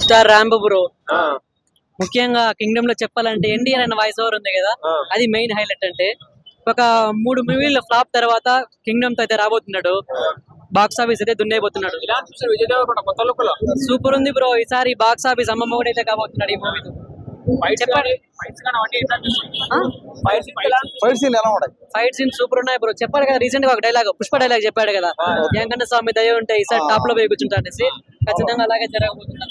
Star Rambo bro. ముఖ్యంగా Kingdom లో చెప్పాలంటే ఎన్టీఆర్ అనే వాయిస్ ఓవర్ ఉంది కదా, అది మెయిన్ హైలైట్. అంటే ఒక 3 మూవీల ఫ్లాప్ తర్వాత కింగ్డమ్ తో అయితే రాబోతున్నాడు, బాక్స్ ఆఫీస్ అయితే దున్నేపోతున్నాడు. సూపర్ ఉంది బ్రో. ఈసారి బాక్స్ ఆఫీస్ అమ్మమ్మ కూడా అయితే కాబోతున్నాడు ఈ మూవీతో. చెప్పండి, ఫైట్ సీన్ సూపర్ ఉన్నాయి బ్రో. చెప్పాడు కదా రీసెంట్ గా ఒక డైలాగ్, పుష్ప డైలాగ్ చెప్పాడు కదా, వెంకన్న స్వామి దయ ఉంటే ఈసారి టాప్ లో పోయి కూర్చుంటా అనేసి. ఖచ్చితంగా అలాగే జరగబోతుంది.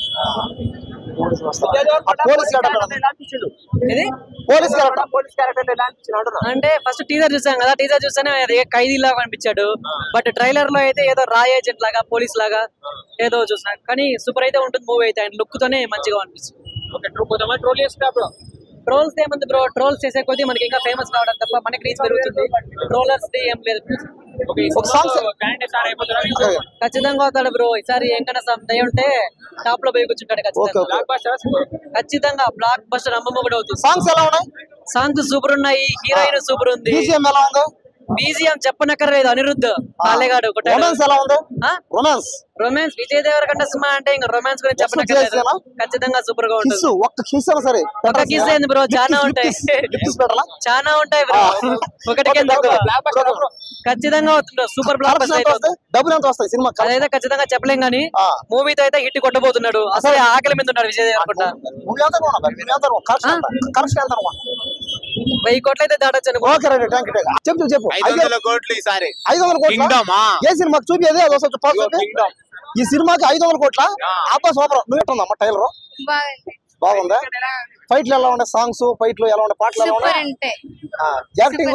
అంటే ఫస్ట్ టీజర్ చూసాం కదా, టీజర్ చూస్తేనే ఖైదీ లాగా అనిపించాడు. బట్ ట్రైలర్ లో అయితే ఏదో రా ఏజెంట్ లాగా, పోలీస్ లాగా ఏదో చూసాను. కానీ సూపర్ అయితే ఉంటుంది మూవీ అయితే, ఆయన లుక్ తోనే మంచిగా అనిపిస్తుంది. ట్రోల్స్ ఏముంది బ్రో, ట్రోల్స్ చేసే కొద్దీ మనకి ఇంకా ఫేమస్ కావడం తప్ప మనకి రీచ్ పెరుగుతుంది. ట్రోలర్స్ ఏం లేదు. ఖచ్చితంగా అవుతాడు బ్రో. ఈసారి వెంకన్న స్వామి దయ ఉంటే టాప్ లో పోయి కూర్చుంటాడు ఖచ్చితంగా. బ్లాక్ బస్టర్ అమ్మమ్మ కూడా అవుతుంది. సాంగ్స్ సూపర్ ఉన్నాయి, హీరోయిన్ సూపర్ ఉంది, బీజిఎం చెప్పనక్కర్లేదు. అనిరుద్ధ్ పాలేగాడు. రొమాన్స్ విజయ్ దేవరకొండ సినిమా అంటే ఇంకా రొమాన్స్ గురించి చెప్పనక్కర్లేదు. ఖచ్చితంగా సూపర్ గా ఉంటుంది. ఒక కిస్ ఏంది బ్రో, చాలా ఉంటాయి, చాలా ఉంటాయి బ్రో. ఒకటి ఖచ్చితంగా అవుతుంది. సూపర్ బ్లాక్ బస్టర్ అదైతే ఖచ్చితంగా చెప్పలేం గానీ మూవీతో అయితే హిట్ కొట్టబోతున్నాడు. అసలు ఆకలి మీద ఉన్నాడు విజయ్ దేవరకొండ. 1000 కోట్లు అయితే దాటొచ్చు. చెప్పు 500 కోట్లు ఈసారి. 500 కోట్లు ఏ సినిమాకి చూపేది? ఈ సినిమాకి 500 కోట్ల ఆపా సూపర్. నువ్వు ఎట్టుందమ్మా టైలర్? బాగుందా? ఫైట్లు ఎలా ఉండే? సాంగ్స్ ఫైట్లు ఎలా ఉండే? పాటలు ఎలా ఉండే? యాక్టింగ్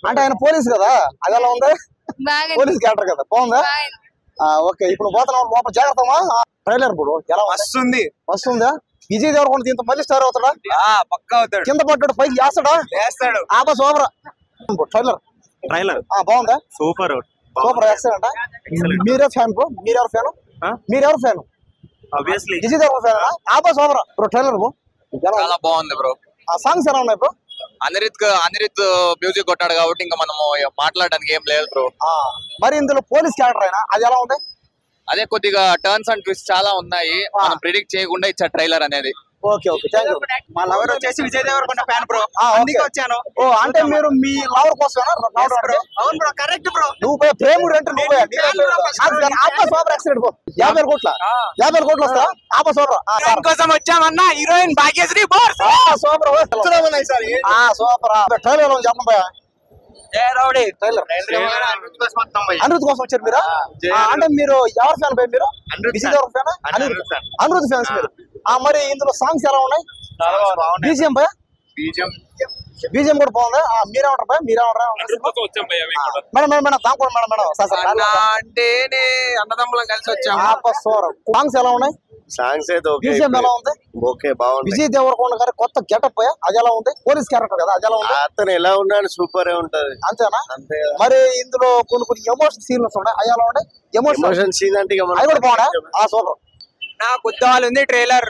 అంటే ఆయన పోలీస్ కదా, అది ఎలా ఉంది? పోలీస్ క్యారెక్టర్ కదా, బాగుందా? ఓకే, ఇప్పుడు పోతున్నాం లోపల. జాగ్రత్తమా. ట్రైలర్ ఇప్పుడు ఎలా వస్తుందా? విజయ్ దేవరకొండ దీంతో మళ్ళీ స్టార్ అవుతాడా? పక్కా అవుతాడు. కింద పడ్డాడు పైకి వేస్తాడు. ఆపా సూపర్. ట్రైలర్ బాగుందా? Super excellent. మీరే ఫ్యాన్ బ్రో? మీరెవరు fan? Obviously Vijay Deverakonda fan. ఆపా సూపర్ బ్రో. ట్రైలర్ చాలా బాగుంది బ్రో. ఆ సాంగ్స్ ఎలా ఉన్నాయి బ్రో? అనిరుద్ధ్ మ్యూజిక్ కొట్టాడు కాబట్టి ఇంకా మనము మాట్లాడడానికి ఏం లేదు బ్రో. మరి ఇందులో పోలీస్ క్యారెక్టర్ అయినా అది ఎలా ఉంది? అదే కొద్దిగా టర్న్స్ అండ్ ట్విస్ట్ చాలా ఉన్నాయి, మనం ప్రిడిక్ట్ చేయకుండా ఇచ్చా ట్రైలర్ అనేది. Okay, thank you. మా లవర్ వచ్చేసి విజయ్ దేవరకొండ ఫ్యాన్ బ్రో, అందుకే వచ్చాను. అంటే మీరు మీ లవర్ కోసం? అవును బ్రో, కరెక్ట్ బ్రో. నువ్వు ప్రేముడు అంటే నువ్వే. ఆపా సూపర్ ఎక్సలెంట్ బ్రో. 50 కోట్లు వస్తా. ఆపా సూపర్ కోసం వచ్చామన్నా. Heroine Bhagyashree super. ట్రైలర్ చెప్పండి. అనిరుద్ధ్ కోసం వచ్చారు మీరు? అంటే మీరు ఎవరు ఫ్యాన్? మీరు విజయ్ దేవరకొండ ఫ్యాన్? అనిరుద్ధ్ ఫ్యాన్స్ మీరు. మరి ఇందులో సాంగ్స్ ఎలా ఉన్నాయి? బీజిఎం కూడా బాగుందా? మీరేమంటారు భయ? మేడం అంటేనే అన్నదమ్ములం కలిసి వచ్చాము. సాంగ్స్ ఎలా ఉన్నాయి? సాంగ్స్ అయితే బీజిఎం ఎలా ఉంది? బాగుంది. విజయ్ దేవరకొండ గారి కొత్త గెటప్ అది ఎలా ఉంది? పోలీస్ క్యారెక్టర్ కదా, అది ఎలా ఉంది? అతను ఎలా ఉన్నాడు? సూపర్ ఉంటది. అంతేనా? మరి ఇందులో కొన్ని ఎమోషన్ సీన్స్ ఉన్నాయి, అవి ఎలా ఉన్నాయి? ఎమోషన్ సీన్ అంటే అవి కూడా బాగున్నాయి. సూపర్. నాకు ఉంది ట్రైలర్.